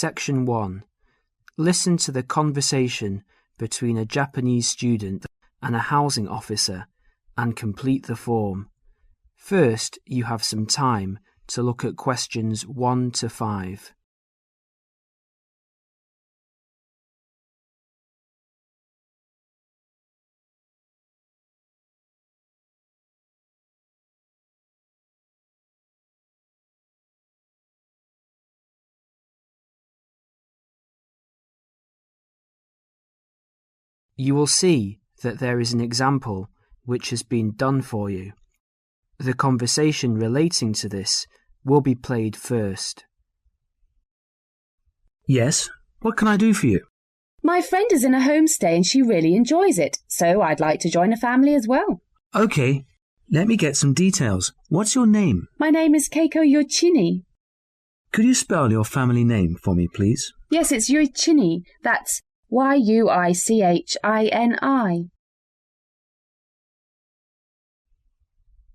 Section 1. Listen to the conversation between a Japanese student and a housing officer and complete the form. First, you have some time to look at questions 1 to 5. You will see that there is an example which has been done for you. The conversation relating to this will be played first. Yes, what can I do for you? My friend is in a homestay and she really enjoys it, so I'd like to join a family as well. Okay, let me get some details. What's your name? My name is Keiko Yoichini. Could you spell your family name for me, please? Yes, it's Yoichini. That's Yuichini.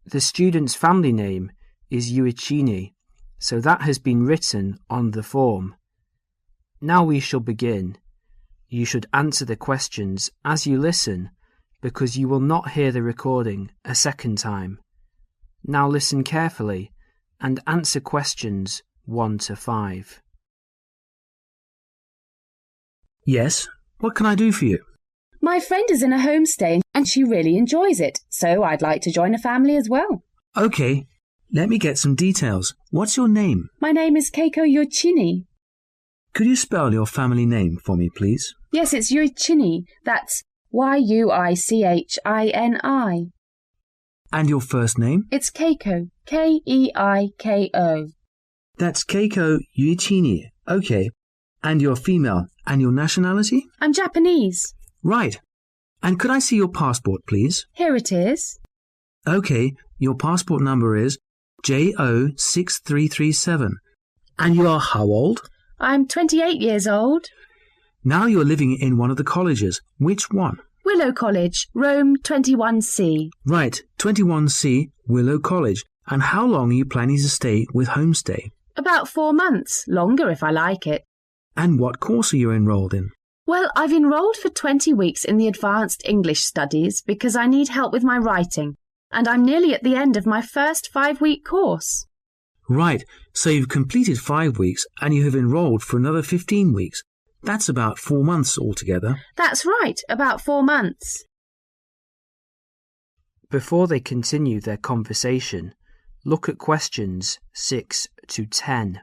The student's family name is Yuichini, so that has been written on the form. Now we shall begin. You should answer the questions as you listen, because you will not hear the recording a second time. Now listen carefully and answer questions 1 to 5. Yes, what can I do for you? My friend is in a homestay and she really enjoys it, so I'd like to join a family as well. Okay, let me get some details. What's your name? My name is Keiko Yoichini. Could you spell your family name for me, please? Yes, it's Yoichini. That's Yuichini. And your first name? It's Keiko. Keiko. That's Keiko Yuichini. Okay. And you're female. And your nationality? I'm Japanese. Right. And could I see your passport, please? Here it is. Okay, your passport number is JO6337. And you are how old? I'm 28 years old. Now you're living in one of the colleges. Which one? Willow College, Rome 21C. Right, 21C, Willow College. And how long are you planning to stay with Homestay? About 4 months, longer if I like it. And what course are you enrolled in? Well, I've enrolled for 20 weeks in the Advanced English Studies because I need help with my writing, and I'm nearly at the end of my first 5-week course. Right, so you've completed 5 weeks and you have enrolled for another 15 weeks. That's about 4 months altogether. That's right, about 4 months. Before they continue their conversation, look at questions 6 to 10.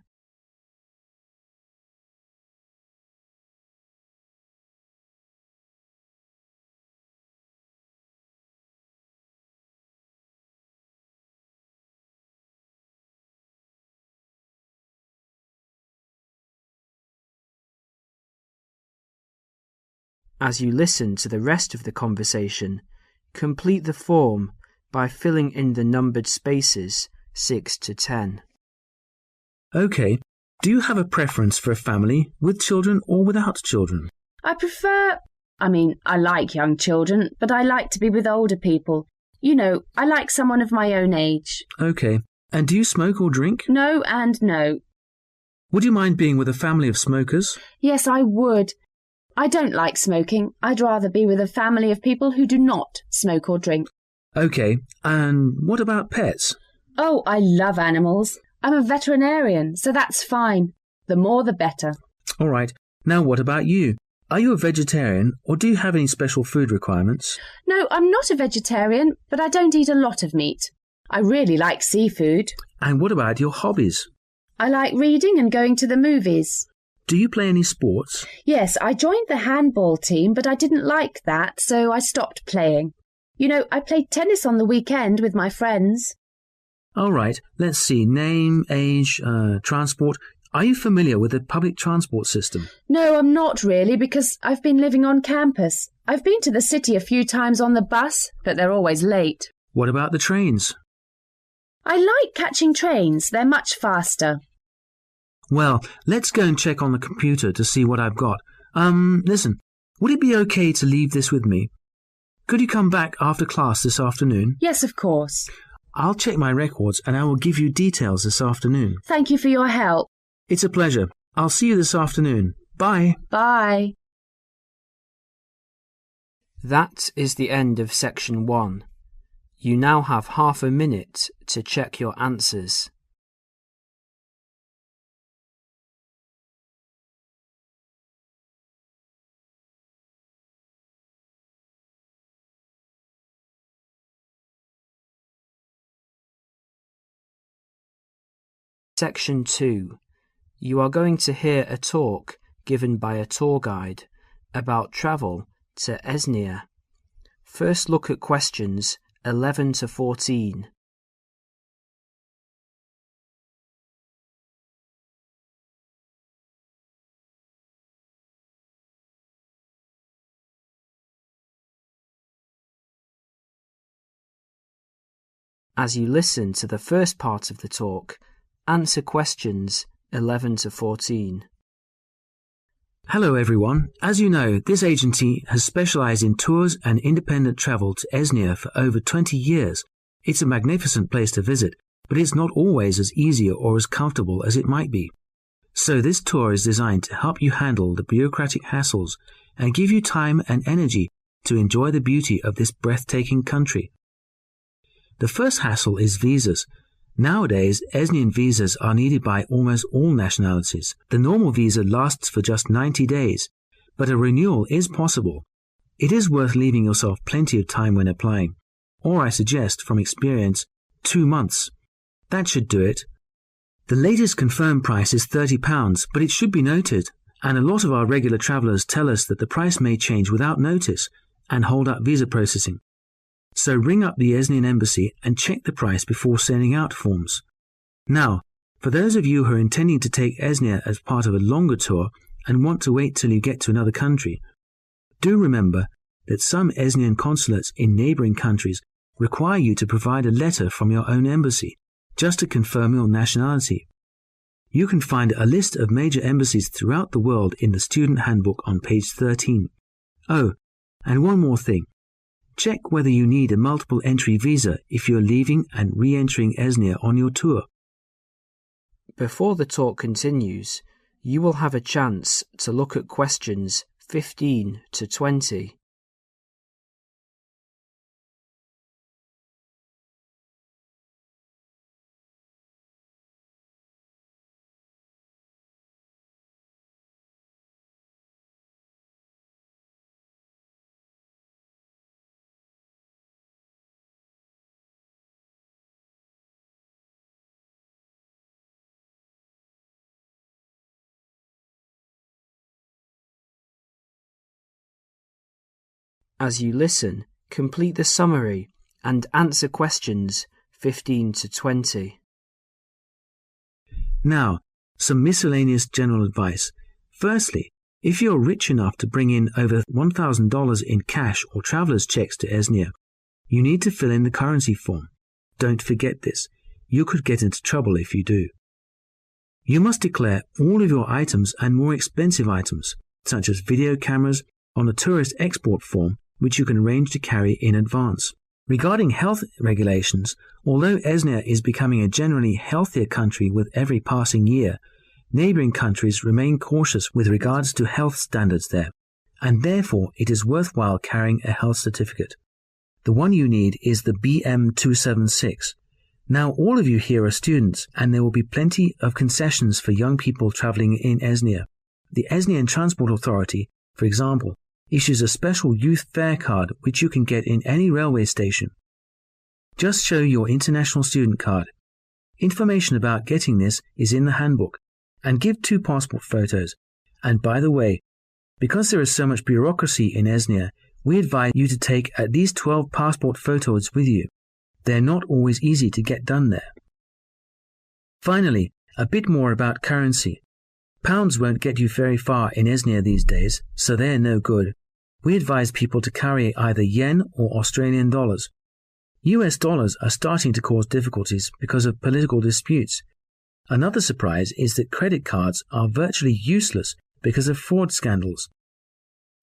As you listen to the rest of the conversation, complete the form by filling in the numbered spaces 6 to 10. Okay. Do you have a preference for a family with children or without children? I like young children, but I like to be with older people. You know, I like someone of my own age. Okay. And do you smoke or drink? No and no. Would you mind being with a family of smokers? Yes, I would. I don't like smoking. I'd rather be with a family of people who do not smoke or drink. Okay, and what about pets? Oh, I love animals. I'm a veterinarian, so that's fine. The more the better. All right. Now what about you? Are you a vegetarian or do you have any special food requirements? No, I'm not a vegetarian, but I don't eat a lot of meat. I really like seafood. And what about your hobbies? I like reading and going to the movies. Do you play any sports? Yes, I joined the handball team, but I didn't like that, so I stopped playing. You know, I played tennis on the weekend with my friends. All right, let's see. Name, age, transport. Are you familiar with the public transport system? No, I'm not really, because I've been living on campus. I've been to the city a few times on the bus, but they're always late. What about the trains? I like catching trains. They're much faster. Well, let's go and check on the computer to see what I've got. Listen, would it be okay to leave this with me? Could you come back after class this afternoon? Yes, of course. I'll check my records and I will give you details this afternoon. Thank you for your help. It's a pleasure. I'll see you this afternoon. Bye. Bye. That is the end of section 1. You now have half a minute to check your answers. Section 2. You are going to hear a talk given by a tour guide about travel to Esnia. First look at questions 11 to 14. As you listen to the first part of the talk, answer questions 11 to 14. Hello everyone. As you know, this agency has specialized in tours and independent travel to Esnia for over 20 years. It's a magnificent place to visit, but it's not always as easy or as comfortable as it might be. So this tour is designed to help you handle the bureaucratic hassles and give you time and energy to enjoy the beauty of this breathtaking country. The first hassle is visas. Nowadays, Esnian visas are needed by almost all nationalities. The normal visa lasts for just 90 days, but a renewal is possible. It is worth leaving yourself plenty of time when applying, or I suggest, from experience, 2 months. That should do it. The latest confirmed price is £30, but it should be noted, and a lot of our regular travellers tell us that the price may change without notice and hold up visa processing. So ring up the Esnian embassy and check the price before sending out forms. Now, for those of you who are intending to take Esnia as part of a longer tour and want to wait till you get to another country, do remember that some Esnian consulates in neighbouring countries require you to provide a letter from your own embassy just to confirm your nationality. You can find a list of major embassies throughout the world in the student handbook on page 13. Oh, and one more thing. Check whether you need a multiple entry visa if you're leaving and re-entering Esnia on your tour. Before the talk continues, you will have a chance to look at questions 15 to 20. As you listen, complete the summary and answer questions 15 to 20. Now, some miscellaneous general advice. Firstly, if you're rich enough to bring in over $1,000 in cash or traveller's checks to Esnia, you need to fill in the currency form. Don't forget this. You could get into trouble if you do. You must declare all of your items and more expensive items, such as video cameras, on a tourist export form, which you can arrange to carry in advance. Regarding health regulations, although Esnia is becoming a generally healthier country with every passing year, neighbouring countries remain cautious with regards to health standards there, and therefore it is worthwhile carrying a health certificate. The one you need is the BM276. Now all of you here are students, and there will be plenty of concessions for young people travelling in Esnia. The Esnian Transport Authority, for example, issues a special youth fare card which you can get in any railway station. Just show your international student card. Information about getting this is in the handbook, and give 2 passport photos. And by the way, because there is so much bureaucracy in Esnia, we advise you to take at least 12 passport photos with you. They're not always easy to get done there. Finally, a bit more about currency. Pounds won't get you very far in Esnia these days, so they're no good. We advise people to carry either yen or Australian dollars. US dollars are starting to cause difficulties because of political disputes. Another surprise is that credit cards are virtually useless because of fraud scandals.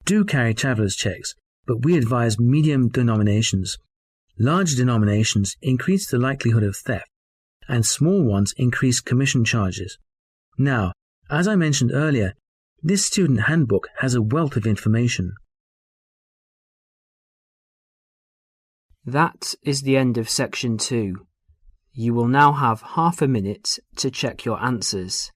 Do carry traveller's checks, but we advise medium denominations. Large denominations increase the likelihood of theft, and small ones increase commission charges. Now, As I mentioned earlier, this student handbook has a wealth of information. That is the end of section 2. You will now have half a minute to check your answers.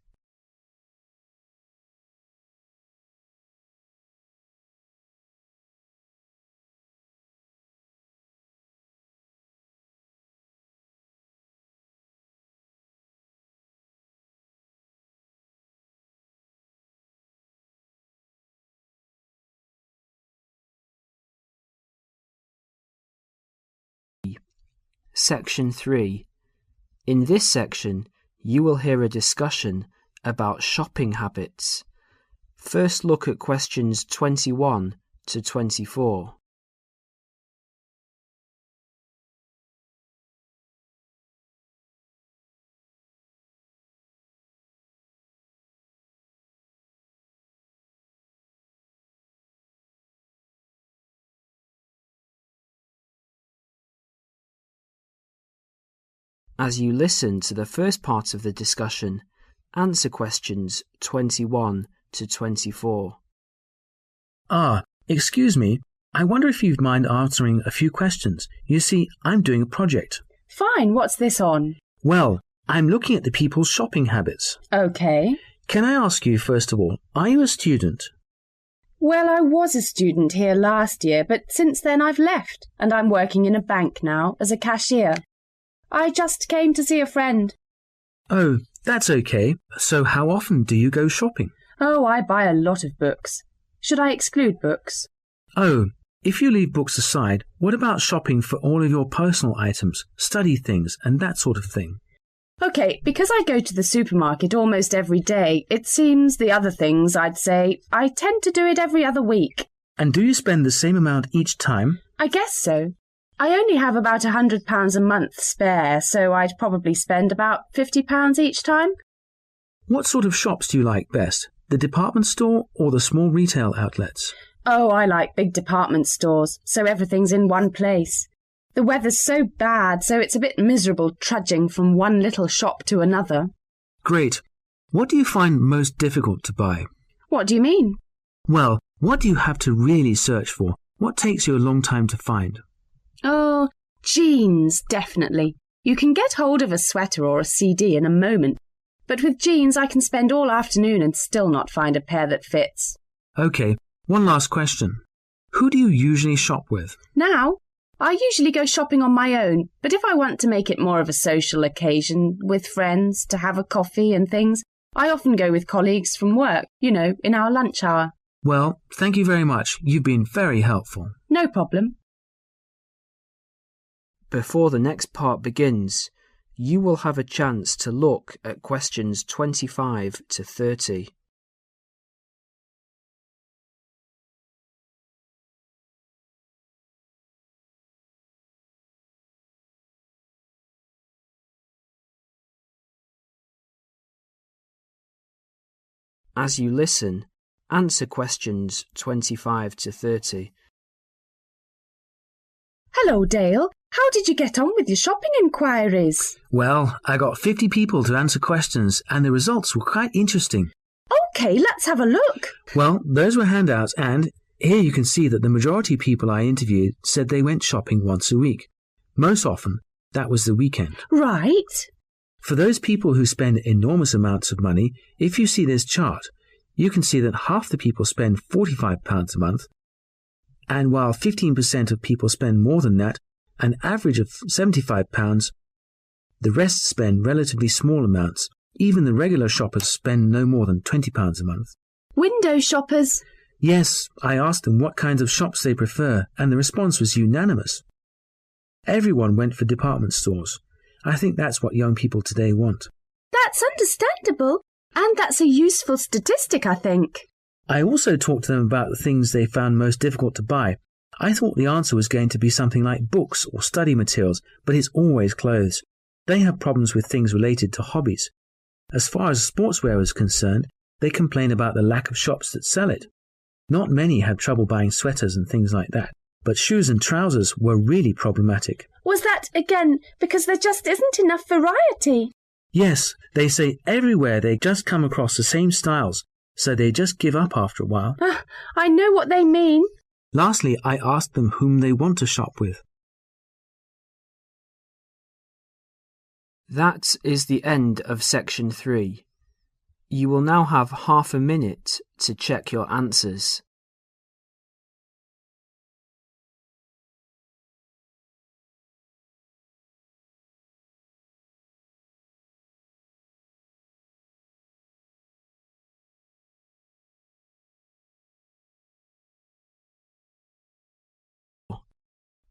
Section 3. In this section, you will hear a discussion about shopping habits. First look at questions 21 to 24. As you listen to the first part of the discussion, answer questions 21 to 24. Excuse me. I wonder if you'd mind answering a few questions. You see, I'm doing a project. Fine, what's this on? Well, I'm looking at the people's shopping habits. Okay. Can I ask you, first of all, are you a student? Well, I was a student here last year, but since then I've left, and I'm working in a bank now as a cashier. I just came to see a friend. Oh, that's okay. So how often do you go shopping? Oh, I buy a lot of books. Should I exclude books? Oh, if you leave books aside, what about shopping for all of your personal items, study things, and that sort of thing? Okay, because I go to the supermarket almost every day, it seems the other things, I'd say, I tend to do it every other week. And do you spend the same amount each time? I guess so. I only have about £100 a month spare, so I'd probably spend about £50 each time. What sort of shops do you like best? The department store or the small retail outlets? Oh, I like big department stores, so everything's in one place. The weather's so bad, so it's a bit miserable trudging from one little shop to another. Great. What do you find most difficult to buy? What do you mean? Well, what do you have to really search for? What takes you a long time to find? Oh, jeans, definitely. You can get hold of a sweater or a CD in a moment, but with jeans I can spend all afternoon and still not find a pair that fits. Okay, one last question. Who do you usually shop with? Now, I usually go shopping on my own, but if I want to make it more of a social occasion with friends to have a coffee and things, I often go with colleagues from work, in our lunch hour. Well, thank you very much. You've been very helpful. No problem. Before the next part begins, you will have a chance to look at questions 25 to 30. As you listen, answer questions 25 to 30. Hello, Dale. How did you get on with your shopping inquiries? Well, I got 50 people to answer questions, and the results were quite interesting. OK, let's have a look. Well, those were handouts, and here you can see that the majority of people I interviewed said they went shopping once a week. Most often, that was the weekend. Right. For those people who spend enormous amounts of money, if you see this chart, you can see that half the people spend £45 a month, and while 15% of people spend more than that, an average of £75, the rest spend relatively small amounts. Even the regular shoppers spend no more than £20 a month. Window shoppers? Yes, I asked them what kinds of shops they prefer, and the response was unanimous. Everyone went for department stores. I think that's what young people today want. That's understandable, and that's a useful statistic, I think. I also talked to them about the things they found most difficult to buy. I thought the answer was going to be something like books or study materials, but it's always clothes. They have problems with things related to hobbies. As far as sportswear is concerned, they complain about the lack of shops that sell it. Not many had trouble buying sweaters and things like that, but shoes and trousers were really problematic. Was that, again, because there just isn't enough variety? Yes, they say everywhere they just come across the same styles, so they just give up after a while. I know what they mean. Lastly, I asked them whom they want to shop with. That is the end of section 3. You will now have half a minute to check your answers.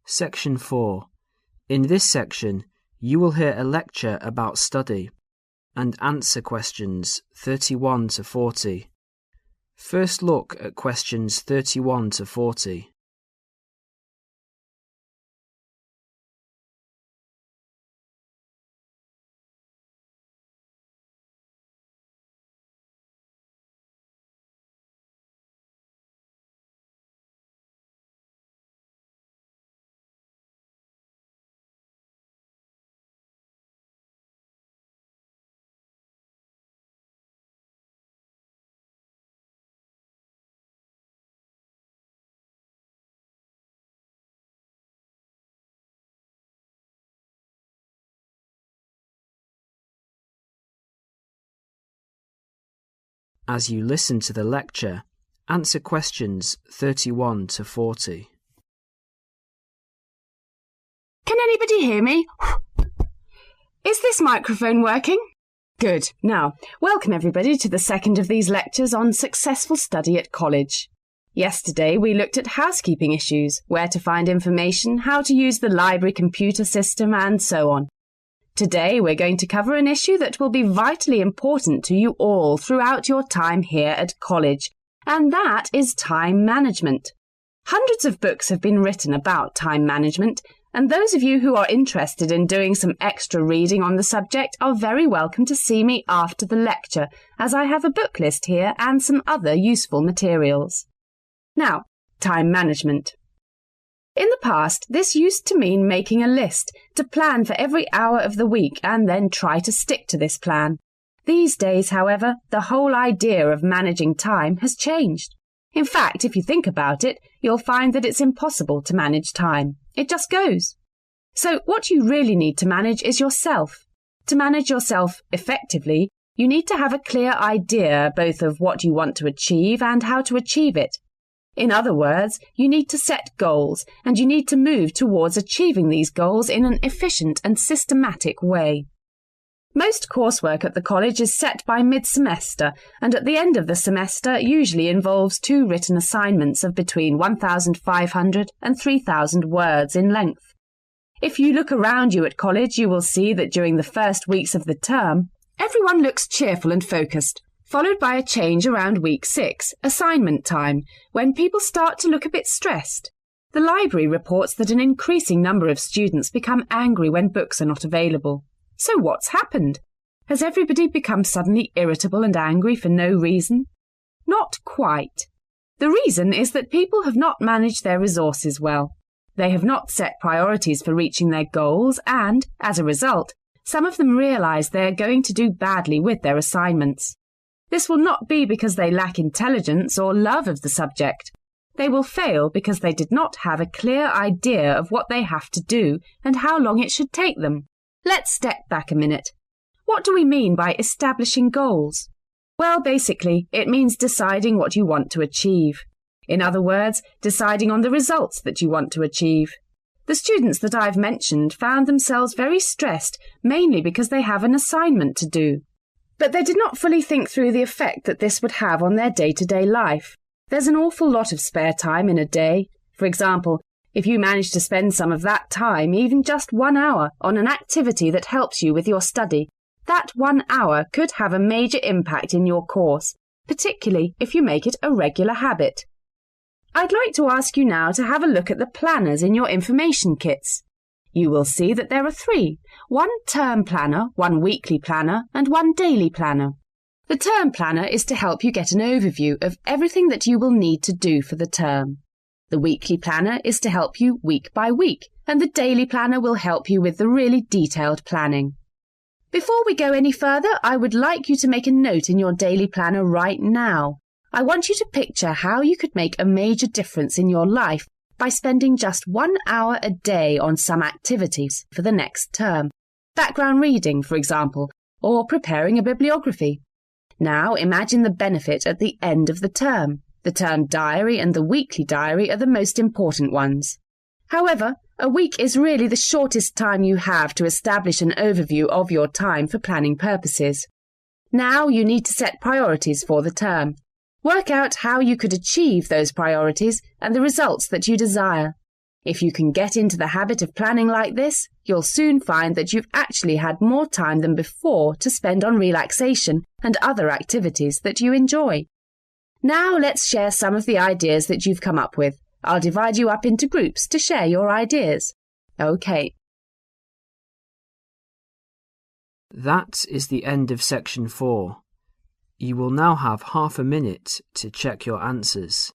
Section 4. In this section, you will hear a lecture about study and answer questions 31 to 40. First look at questions 31 to 40. As you listen to the lecture, answer questions 31 to 40. Can anybody hear me? Is this microphone working? Good. Now, welcome everybody to the second of these lectures on successful study at college. Yesterday we looked at housekeeping issues, where to find information, how to use the library computer system, and so on. Today we're going to cover an issue that will be vitally important to you all throughout your time here at college, and that is time management. Hundreds of books have been written about time management, and those of you who are interested in doing some extra reading on the subject are very welcome to see me after the lecture, as I have a book list here and some other useful materials. Now, time management. In the past, this used to mean making a list to plan for every hour of the week and then try to stick to this plan. These days, however, the whole idea of managing time has changed. In fact, if you think about it, you'll find that it's impossible to manage time. It just goes. So what you really need to manage is yourself. To manage yourself effectively, you need to have a clear idea both of what you want to achieve and how to achieve it. In other words, you need to set goals, and you need to move towards achieving these goals in an efficient and systematic way. Most coursework at the college is set by mid-semester, and at the end of the semester usually involves 2 written assignments of between 1,500 and 3,000 words in length. If you look around you at college, you will see that during the first weeks of the term, everyone looks cheerful and focused, followed by a change around week 6, assignment time, when people start to look a bit stressed. The library reports that an increasing number of students become angry when books are not available. So what's happened? Has everybody become suddenly irritable and angry for no reason? Not quite. The reason is that people have not managed their resources well. They have not set priorities for reaching their goals and, as a result, some of them realise they are going to do badly with their assignments. This will not be because they lack intelligence or love of the subject. They will fail because they did not have a clear idea of what they have to do and how long it should take them. Let's step back a minute. What do we mean by establishing goals? Well, basically, it means deciding what you want to achieve. In other words, deciding on the results that you want to achieve. The students that I've mentioned found themselves very stressed, mainly because they have an assignment to do. But they did not fully think through the effect that this would have on their day-to-day life. There's an awful lot of spare time in a day. For example, if you manage to spend some of that time, even just 1 hour, on an activity that helps you with your study, that 1 hour could have a major impact in your course, particularly if you make it a regular habit. I'd like to ask you now to have a look at the planners in your information kits. You will see that there are 3, 1 term planner, 1 weekly planner, and 1 daily planner. The term planner is to help you get an overview of everything that you will need to do for the term. The weekly planner is to help you week by week, and the daily planner will help you with the really detailed planning. Before we go any further, I would like you to make a note in your daily planner right now. I want you to picture how you could make a major difference in your life by spending just 1 hour a day on some activities for the next term. Background reading, for example, or preparing a bibliography. Now imagine the benefit at the end of the term. The term diary and the weekly diary are the most important ones. However, a week is really the shortest time you have to establish an overview of your time for planning purposes. Now you need to set priorities for the term. Work out how you could achieve those priorities and the results that you desire. If you can get into the habit of planning like this, you'll soon find that you've actually had more time than before to spend on relaxation and other activities that you enjoy. Now let's share some of the ideas that you've come up with. I'll divide you up into groups to share your ideas. OK. That is the end of section 4. You will now have half a minute to check your answers.